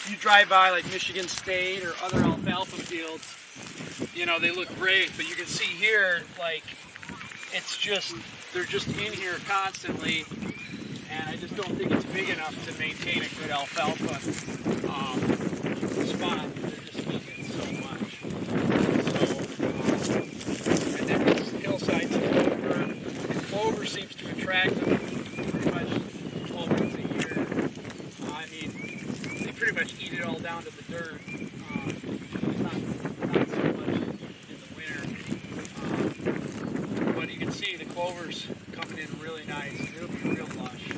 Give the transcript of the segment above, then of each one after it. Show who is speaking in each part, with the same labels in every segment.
Speaker 1: if you drive by like Michigan State or other alfalfa fields, you know, they look great, but you can see here, like, it's just, they're just in here constantly, and I just don't think it's big enough to maintain a good alfalfa spot. They're just eating so much. So, and then these hillsides of clover. Clover seems to attract them pretty much 12 months a year. I mean, they pretty much eat it all down to the dirt. Not so much in the winter. But you can see the clover's coming in really nice. It'll be real lush.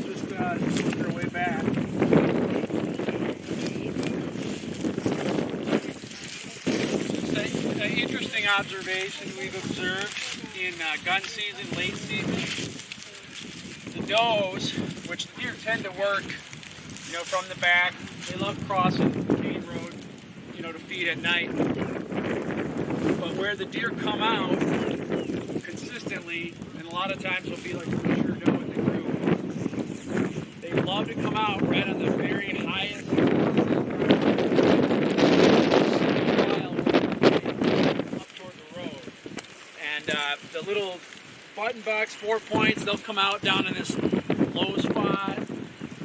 Speaker 1: Just work our way back. Just an interesting observation we've observed in gun season, late season. The does, which the deer tend to work, you know, from the back. They love crossing the main road, you know, to feed at night. But where the deer come out consistently, and a lot of times will be like a mature doe in the group, they love to come out right on the very highest up toward the road. And the little button bucks, 4 points, they'll come out down in this low spot.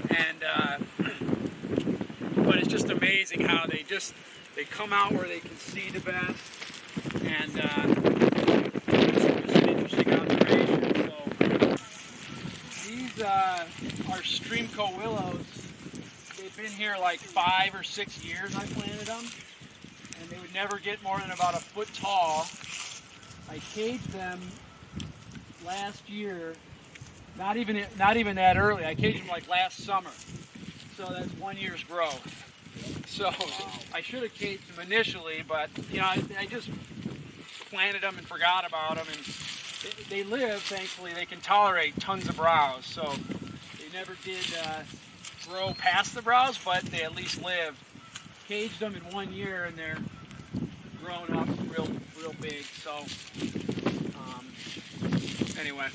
Speaker 1: And but it's just amazing how they come out where they can see the best. And it's an interesting observation. So these are Streamco willows. They've been here like 5 or 6 years. I planted them, and they would never get more than about a foot tall. I caged them last year. Not even that early. I caged them like last summer. So that's 1 year's growth. So I should have caged them initially, but you know, I just planted them and forgot about them, and they live, thankfully. They can tolerate tons of browse, so they never did grow past the browse, but they at least lived. Caged them in 1 year, and they're grown up real big. So anyway,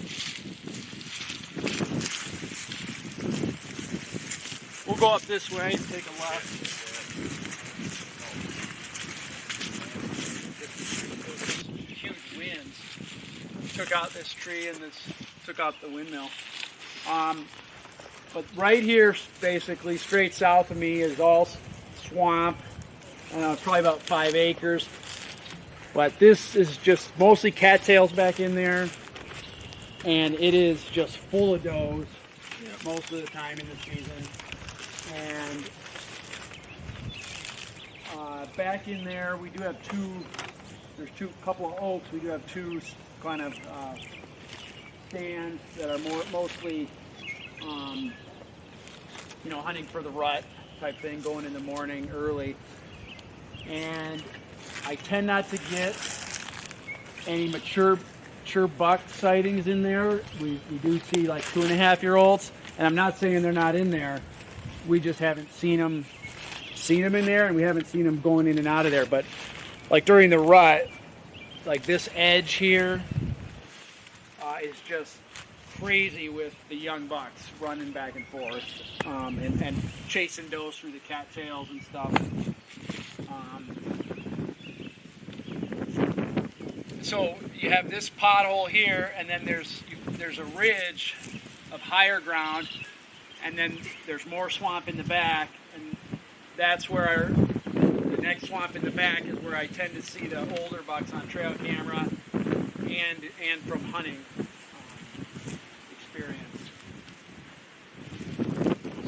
Speaker 1: we'll go up this way and take a left. Took out this tree, and this took out the windmill. But right here, basically straight south of me, is all swamp. Probably about 5 acres. But this is just mostly cattails back in there, and it is just full of does most of the time in the season. And back in there, we do have there's couple of oaks. We do have two kind of stands that are mostly, you know, hunting for the rut type thing, going in the morning early. And I tend not to get any mature buck sightings in there. We do see like 2.5-year-olds, and I'm not saying they're not in there. We just haven't seen them in there, and we haven't seen them going in and out of there. But like during the rut, like this edge here is just crazy with the young bucks running back and forth and chasing does through the cattails and stuff. So you have this pothole here, and then there's a ridge of higher ground, and then there's more swamp in the back, and that's where the next swamp in the back is where I tend to see the older bucks on trail camera and from hunting experience.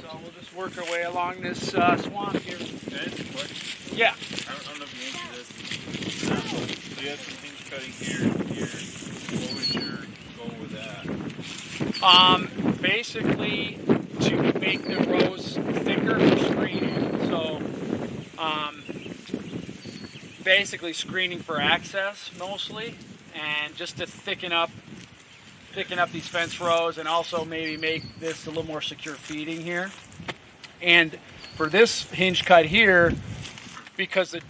Speaker 1: So we'll just work our way along this swamp here. Yeah.
Speaker 2: I don't know if you answered this. So you have some hinge cutting here and here. What was your goal with that?
Speaker 1: Basically to make the rows thicker for screening. So basically screening for access mostly, and just to thicken up these fence rows, and also maybe make this a little more secure feeding here. And for this hinge cut here, because the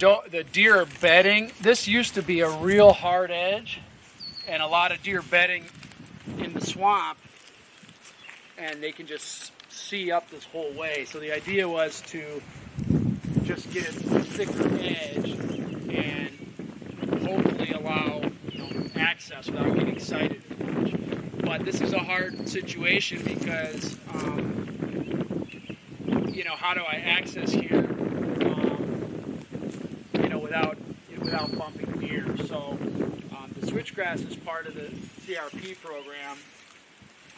Speaker 1: deer are bedding, this used to be a real hard edge, and a lot of deer bedding in the swamp. and they can just see up this whole way. So the idea was to just get a thicker edge and hopefully allow access without getting sighted as much. But this is a hard situation because how do I access here without bumping deer? So the switchgrass is part of the CRP program.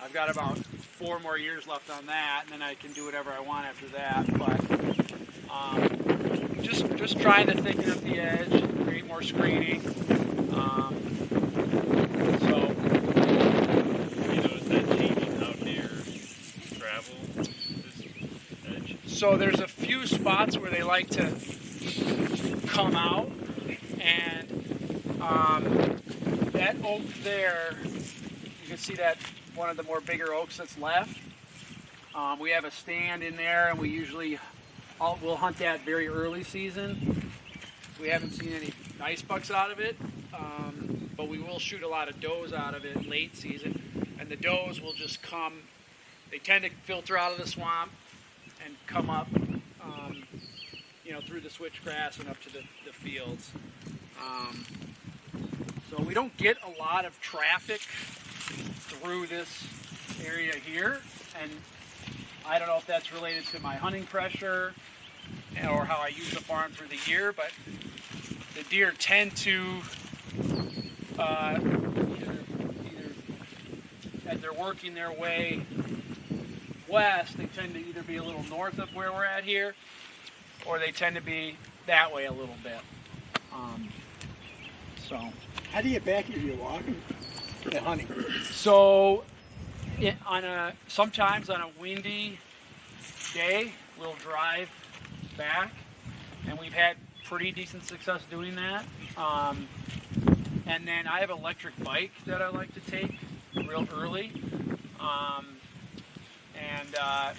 Speaker 1: I've got about 4 more years left on that, and then I can do whatever I want after that. But just trying to thicken up the edge, create more screening.
Speaker 2: Is that changing how deer travel this edge?
Speaker 1: So there's a few spots where they like to come out, and that oak there, you can see that one of the more bigger oaks that's left. We have a stand in there, and we'll hunt that very early season. We haven't seen any nice bucks out of it, but we will shoot a lot of does out of it late season, and the does will just come. They tend to filter out of the swamp and come up, through the switchgrass and up to the fields. So we don't get a lot of traffic through this area here, and I don't know if that's related to my hunting pressure or how I use the farm through the year, but the deer tend to either as they're working their way west, they tend to either be a little north of where we're at here, or they tend to be that way a little bit.
Speaker 3: How do you get back here? You're walking or hunting?
Speaker 1: So sometimes on a windy day, we'll drive back, and we've had pretty decent success doing that. And then I have an electric bike that I like to take real early.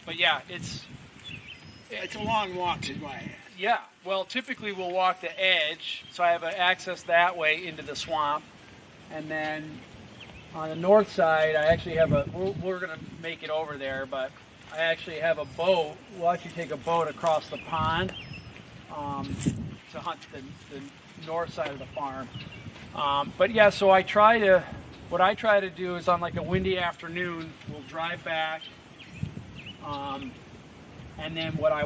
Speaker 1: But yeah, it's
Speaker 3: a long walk, is why I asked.
Speaker 1: Yeah, well, typically we'll walk the edge, so I have access that way into the swamp. And then on the north side, I actually have we're going to make it over there, but I actually have a boat. We'll actually take a boat across the pond to hunt the north side of the farm. But yeah, so what I try to do is on like a windy afternoon, we'll drive back. And then what I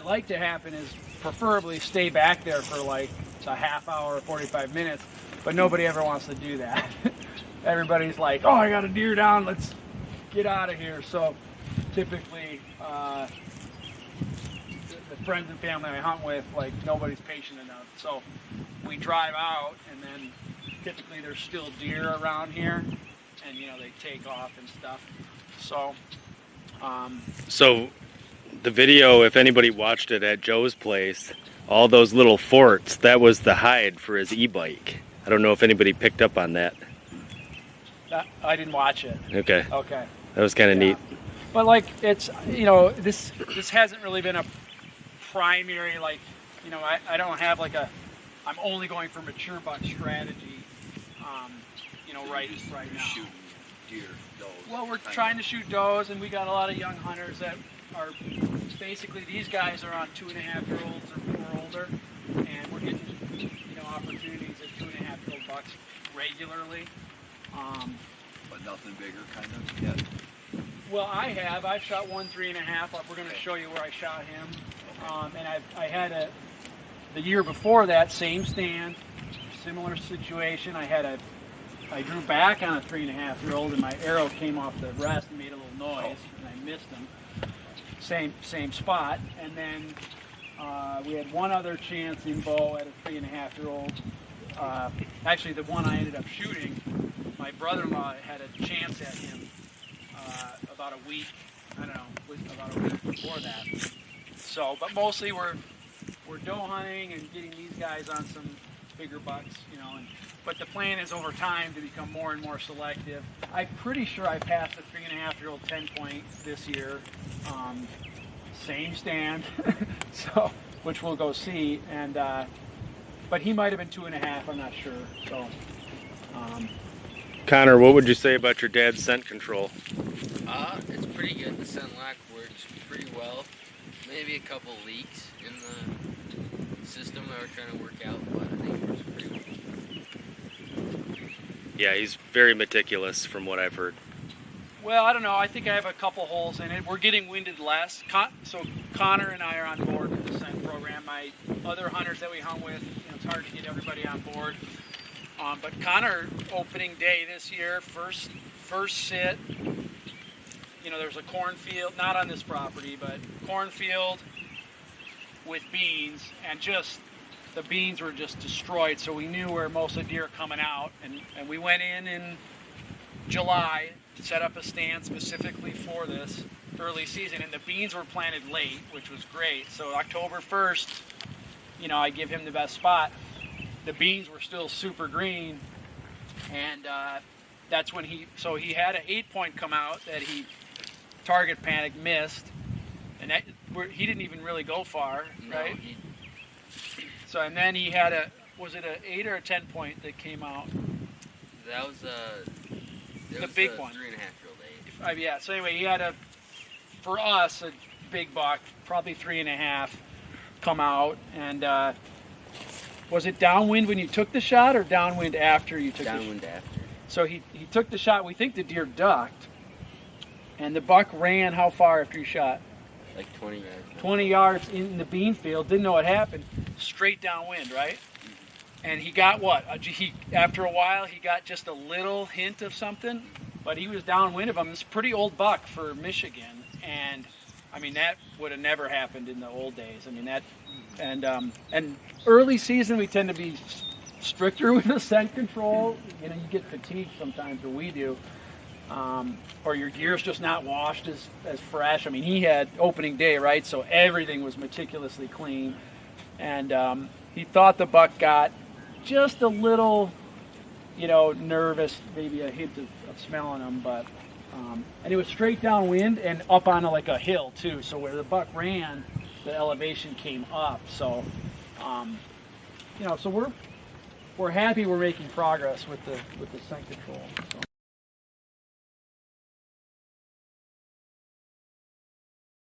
Speaker 1: like to happen is preferably stay back there for like a half hour or 45 minutes, but nobody ever wants to do that. Everybody's like, oh, I got a deer down, let's get out of here. So typically, the friends and family I hunt with, like nobody's patient enough. So we drive out, and then typically there's still deer around here, and they take off and stuff.
Speaker 4: So the video, if anybody watched it at Joe's place, all those little forts, that was the hide for his e-bike. I don't know if anybody picked up on that.
Speaker 1: I didn't watch it.
Speaker 4: Okay.
Speaker 1: Okay.
Speaker 4: That was kind of neat.
Speaker 1: But like it's this hasn't really been a primary I don't have like I'm only going for mature buck strategy. Right now.
Speaker 2: Shooting deer, does.
Speaker 1: Well, we're trying to shoot does, and we got a lot of young hunters that are basically, these guys are on 2.5-year-olds or older, and we're getting opportunities at 2.5-year-old bucks regularly.
Speaker 2: But nothing bigger, kind of yet.
Speaker 1: Well, I've shot one 3.5. We're going to show you where I shot him. And I had the year before that, same stand, similar situation. I drew back on a 3.5-year-old, and my arrow came off the rest and made a little noise, and I missed him. Same spot. And then we had one other chance in bow at a 3.5-year-old. Actually, the one I ended up shooting, my brother-in-law had a chance at him about a week before that. So, but mostly we're doe hunting and getting these guys on some bigger bucks, but the plan is over time to become more and more selective. I'm pretty sure I passed a 3.5-year-old 10-point this year. Same stand, so which we'll go see, and but he might have been 2.5. I'm not sure. So,
Speaker 4: Connor, what would you say about your dad's scent control?
Speaker 5: It's pretty good. The scent lock works pretty well. Maybe a couple leaks in the system that we're trying to work out, but I think it works pretty well.
Speaker 4: Yeah, he's very meticulous from what I've heard.
Speaker 1: Well, I don't know. I think I have a couple holes in it. We're getting winded less. So Connor and I are on board with the scent program. My other hunters that we hunt with, it's hard to get everybody on board. But Connor, opening day this year, first sit. There's a cornfield, not on this property, but cornfield with beans, and just the beans were just destroyed. So we knew where most of the deer are coming out, and we went in July to set up a stand specifically for this early season, and the beans were planted late, which was great. So October 1st, I give him the best spot. The beans were still super green, and that's when he had an 8-point come out that he target panic missed, and he didn't even really go far, right? So, and then he had was it an 8 or a 10-point that came out?
Speaker 5: That was
Speaker 1: the big one.
Speaker 5: 3.5-year-old 8.
Speaker 1: Yeah. So anyway, he had for us, a big buck, probably 3.5, come out, and was it downwind when you took the shot, or downwind after you took the shot?
Speaker 5: Downwind after.
Speaker 1: So he took the shot. We think the deer ducked, and the buck ran how far after you shot?
Speaker 5: Like 20 yards.
Speaker 1: 20 yards in the bean field. Didn't know what happened. Straight downwind, right? And he got what? After a while, he got just a little hint of something, but he was downwind of him. It's a pretty old buck for Michigan, and I mean that would have never happened in the old days. I mean that, and early season we tend to be stricter with the scent control. You get fatigued sometimes, or we do. Or your gear's just not washed as fresh. I mean, he had opening day, right? So everything was meticulously clean. And he thought the buck got just a little, nervous, maybe a hint of smelling him. But, and it was straight downwind and up on like a hill too. So where the buck ran, the elevation came up. So, so we're happy we're making progress with the scent control. So.